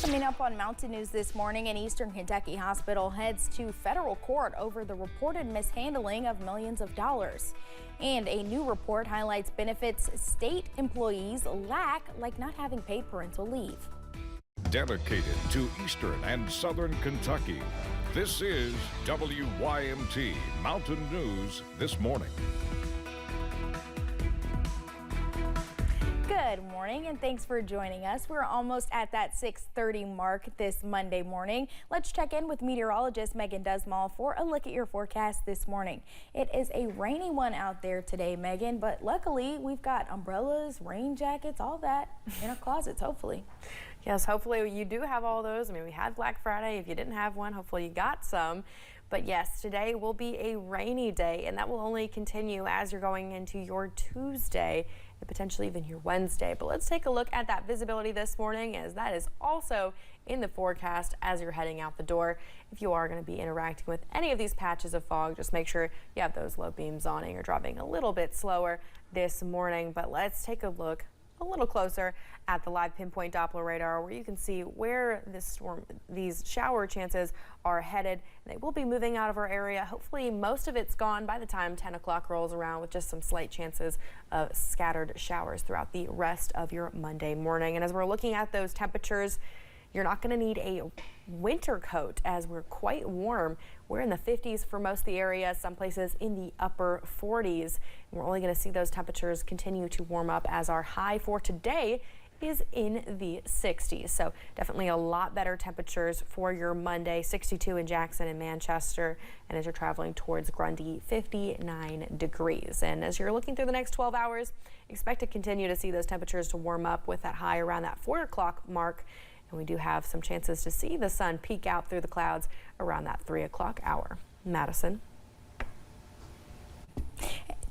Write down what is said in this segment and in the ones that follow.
Coming up on Mountain News this morning, an Eastern Kentucky hospital heads to federal court over the reported mishandling of millions of dollars. And a new report highlights benefits state employees lack, like not having paid parental leave. Dedicated to Eastern and Southern Kentucky, this is WYMT Mountain News this morning. Good morning and thanks for joining us. We're almost at that 6:30 mark this Monday morning. Let's check in with meteorologist Megan Dusmall for a look at your forecast this morning. It is a rainy one out there today, Megan, but luckily we've got umbrellas, rain jackets, all that in our closets, hopefully. Yes, hopefully you do have all those. I mean, we had Black Friday. If you didn't have one, hopefully you got some. But yes, today will be a rainy day, and that will only continue as you're going into your Tuesday and potentially even your Wednesday. But let's take a look at that visibility this morning, as that is also in the forecast as you're heading out the door. If you are going to be interacting with any of these patches of fog, just make sure you have those low beams awning or dropping a little bit slower this morning. But let's take a look a little closer at the live pinpoint Doppler radar, where you can see where these shower chances are headed. They will be moving out of our area. Hopefully most of it's gone by the time 10 o'clock rolls around, with just some slight chances of scattered showers throughout the rest of your Monday morning. And as we're looking at those temperatures, you're not going to need a winter coat, as we're quite warm. We're in the 50s for most of the area, some places in the upper 40s. And we're only going to see those temperatures continue to warm up, as our high for today is in the 60s. So definitely a lot better temperatures for your Monday. 62 in Jackson and Manchester, and as you're traveling towards Grundy, 59 degrees. And as you're looking through the next 12 hours, expect to continue to see those temperatures to warm up, with that high around that 4 o'clock mark. And we do have some chances to see the sun peek out through the clouds around that 3 o'clock hour. Madison.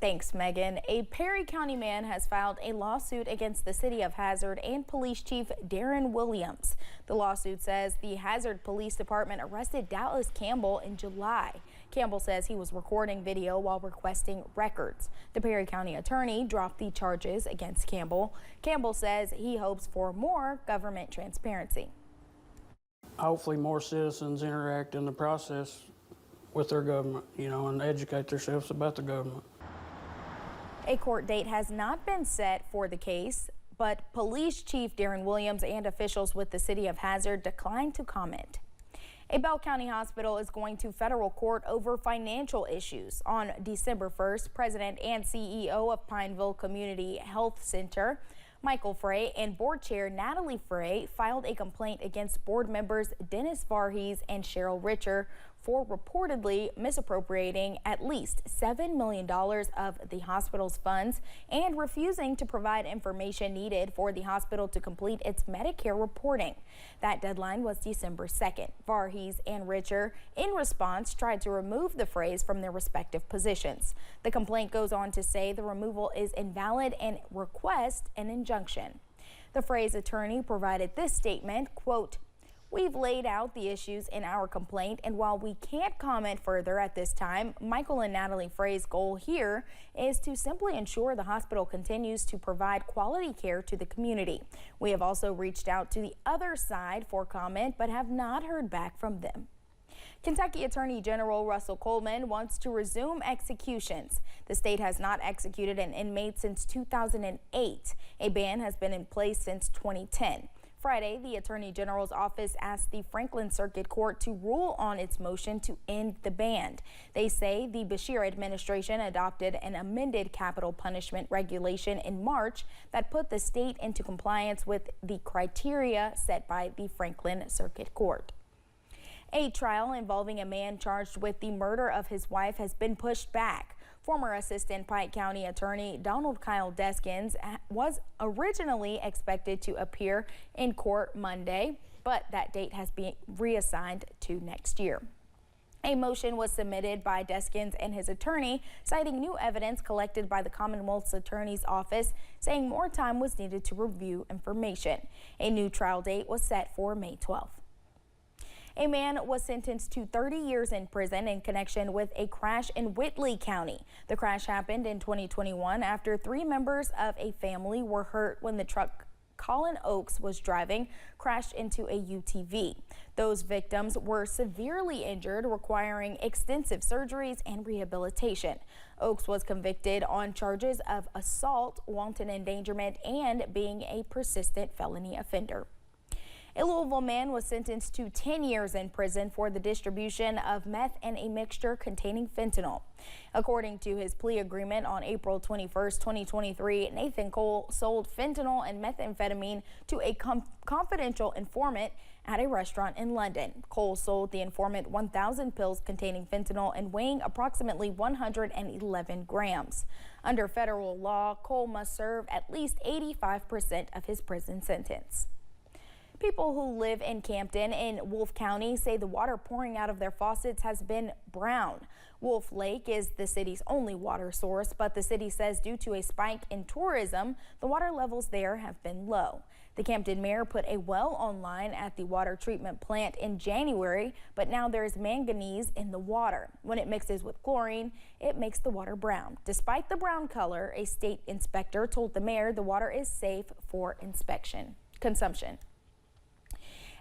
Thanks, Megan. A Perry County man has filed a lawsuit against the city of Hazard and Police Chief Darren Williams. The lawsuit says the Hazard Police Department arrested Dallas Campbell in July. Campbell says he was recording video while requesting records. The Perry County attorney dropped the charges against Campbell. Campbell says he hopes for more government transparency. Hopefully more citizens interact in the process with their government, and educate themselves about the government. A court date has not been set for the case, but Police Chief Darren Williams and officials with the city of Hazard declined to comment. A Bell County hospital is going to federal court over financial issues. On December 1st, President and CEO of Pineville Community Health Center, Michael Frey, and board chair Natalie Frey filed a complaint against board members Dennis Varhees and Cheryl Richer for reportedly misappropriating at least $7 million of the hospital's funds and refusing to provide information needed for the hospital to complete its Medicare reporting. That deadline was December 2nd. Varhees and Richer, in response, tried to remove the Freys from their respective positions. The complaint goes on to say the removal is invalid and request an injunction. The Freys' attorney provided this statement, quote, "We've laid out the issues in our complaint, and while we can't comment further at this time, Michael and Natalie Frey's goal here is to simply ensure the hospital continues to provide quality care to the community. We have also reached out to the other side for comment, but have not heard back from them." Kentucky Attorney General Russell Coleman wants to resume executions. The state has not executed an inmate since 2008. A ban has been in place since 2010. Friday, the Attorney General's office asked the Franklin Circuit Court to rule on its motion to end the ban. They say the Beshear administration adopted an amended capital punishment regulation in March that put the state into compliance with the criteria set by the Franklin Circuit Court. A trial involving a man charged with the murder of his wife has been pushed back. Former Assistant Pike County Attorney Donald Kyle Deskins was originally expected to appear in court Monday, but that date has been reassigned to next year. A motion was submitted by Deskins and his attorney, citing new evidence collected by the Commonwealth's Attorney's Office, saying more time was needed to review information. A new trial date was set for May 12th. A man was sentenced to 30 years in prison in connection with a crash in Whitley County. The crash happened in 2021 after 3 members of a family were hurt when the truck Colin Oakes was driving crashed into a UTV. Those victims were severely injured, requiring extensive surgeries and rehabilitation. Oakes was convicted on charges of assault, wanton endangerment, and being a persistent felony offender. A Louisville man was sentenced to 10 years in prison for the distribution of meth and a mixture containing fentanyl. According to his plea agreement on April 21st, 2023, Nathan Cole sold fentanyl and methamphetamine to a confidential informant at a restaurant in London. Cole sold the informant 1,000 pills containing fentanyl and weighing approximately 111 grams. Under federal law, Cole must serve at least 85% of his prison sentence. People who live in Campton in Wolfe County say the water pouring out of their faucets has been brown. Wolf Lake is the city's only water source, but the city says due to a spike in tourism, the water levels there have been low. The Campton mayor put a well online at the water treatment plant in January, but now there's manganese in the water. When it mixes with chlorine, it makes the water brown. Despite the brown color, a state inspector told the mayor the water is safe for consumption.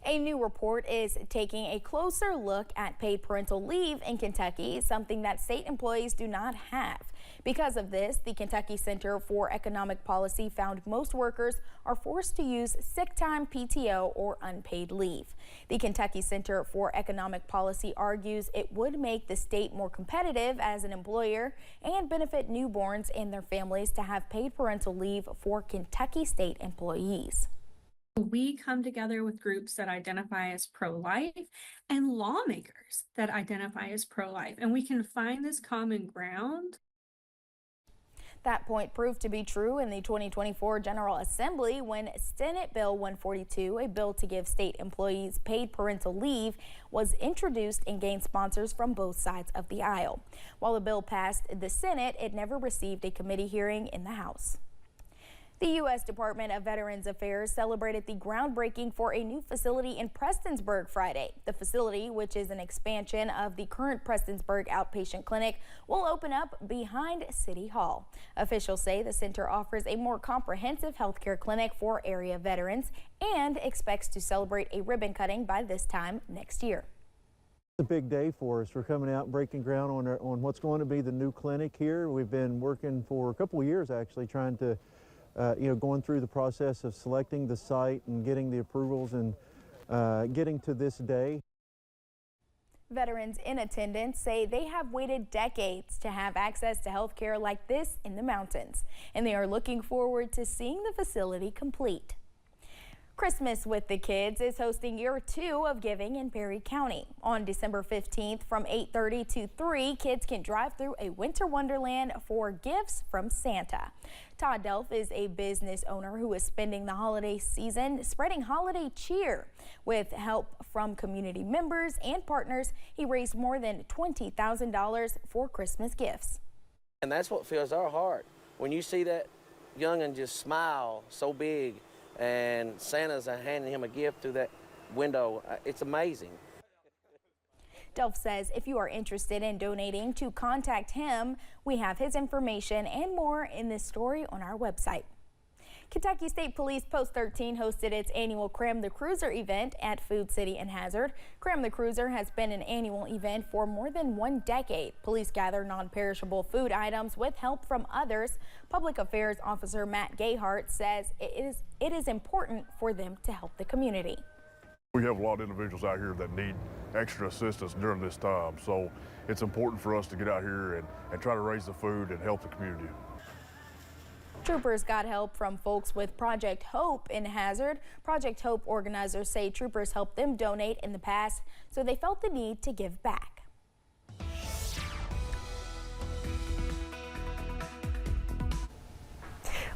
A new report is taking a closer look at paid parental leave in Kentucky, something that state employees do not have. Because of this, the Kentucky Center for Economic Policy found most workers are forced to use sick time, PTO, or unpaid leave. The Kentucky Center for Economic Policy argues it would make the state more competitive as an employer and benefit newborns and their families to have paid parental leave for Kentucky state employees. We come together with groups that identify as pro-life and lawmakers that identify as pro-life, and we can find this common ground. That point proved to be true in the 2024 General Assembly when Senate Bill 142, a bill to give state employees paid parental leave, was introduced and gained sponsors from both sides of the aisle. While the bill passed the Senate, it never received a committee hearing in the House. The U.S. Department of Veterans Affairs celebrated the groundbreaking for a new facility in Prestonsburg Friday. The facility, which is an expansion of the current Prestonsburg outpatient clinic, will open up behind City Hall. Officials say the center offers a more comprehensive healthcare clinic for area veterans and expects to celebrate a ribbon cutting by this time next year. It's a big day for us. We're coming out and breaking ground on what's going to be the new clinic here. We've been working for a couple of years actually trying to going through the process of selecting the site and getting the approvals and getting to this day. Veterans in attendance say they have waited decades to have access to health care like this in the mountains, and they are looking forward to seeing the facility complete. Christmas with the Kids is hosting year 2 of giving in Perry County. On December 15th from 8:30 to 3, kids can drive through a winter wonderland for gifts from Santa. Todd Delph is a business owner who is spending the holiday season spreading holiday cheer. With help from community members and partners, he raised more than $20,000 for Christmas gifts. And that's what fills our heart. When you see that young'un just smile so big and Santa's handing him a gift through that window, it's amazing. Delph says if you are interested in donating, to contact him. We have his information and more in this story on our website. Kentucky State Police Post 13 hosted its annual Cram the Cruiser event at Food City in Hazard. Cram the Cruiser has been an annual event for more than 1 decade. Police gather non-perishable food items with help from others. Public Affairs Officer Matt Gayhart says it is important for them to help the community. We have a lot of individuals out here that need extra assistance during this time, so it's important for us to get out here and try to raise the food and help the community. Troopers got help from folks with Project Hope in Hazard. Project Hope organizers say troopers helped them donate in the past, so they felt the need to give back.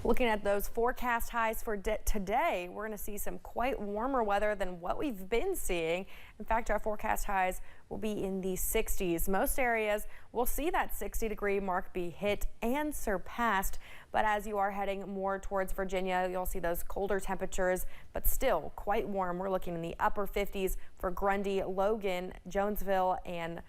Looking at those forecast highs for today, we're going to see some quite warmer weather than what we've been seeing. In fact, our forecast highs will be in the 60s. Most areas will see that 60-degree mark be hit and surpassed. But as you are heading more towards Virginia, you'll see those colder temperatures, but still quite warm. We're looking in the upper 50s for Grundy, Logan, Jonesville, and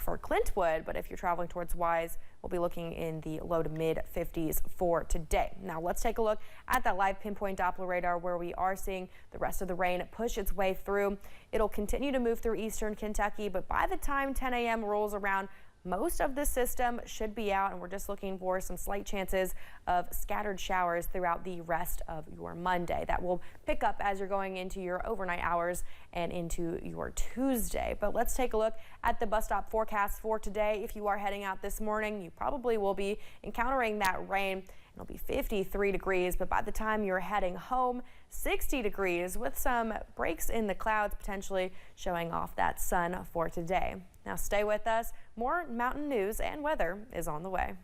for Clintwood, but if you're traveling towards Wise, we'll be looking in the low to mid 50s for today. Now let's take a look at that live pinpoint Doppler radar where we are seeing the rest of the rain push its way through. It'll continue to move through eastern Kentucky, but by the time 10 a.m. rolls around, most of the system should be out, and we're just looking for some slight chances of scattered showers throughout the rest of your Monday. That will pick up as you're going into your overnight hours and into your Tuesday. But let's take a look at the bus stop forecast for today. If you are heading out this morning, you probably will be encountering that rain. It'll be 53 degrees, but by the time you're heading home, 60 degrees with some breaks in the clouds potentially showing off that sun for today. Now stay with us. More mountain news and weather is on the way.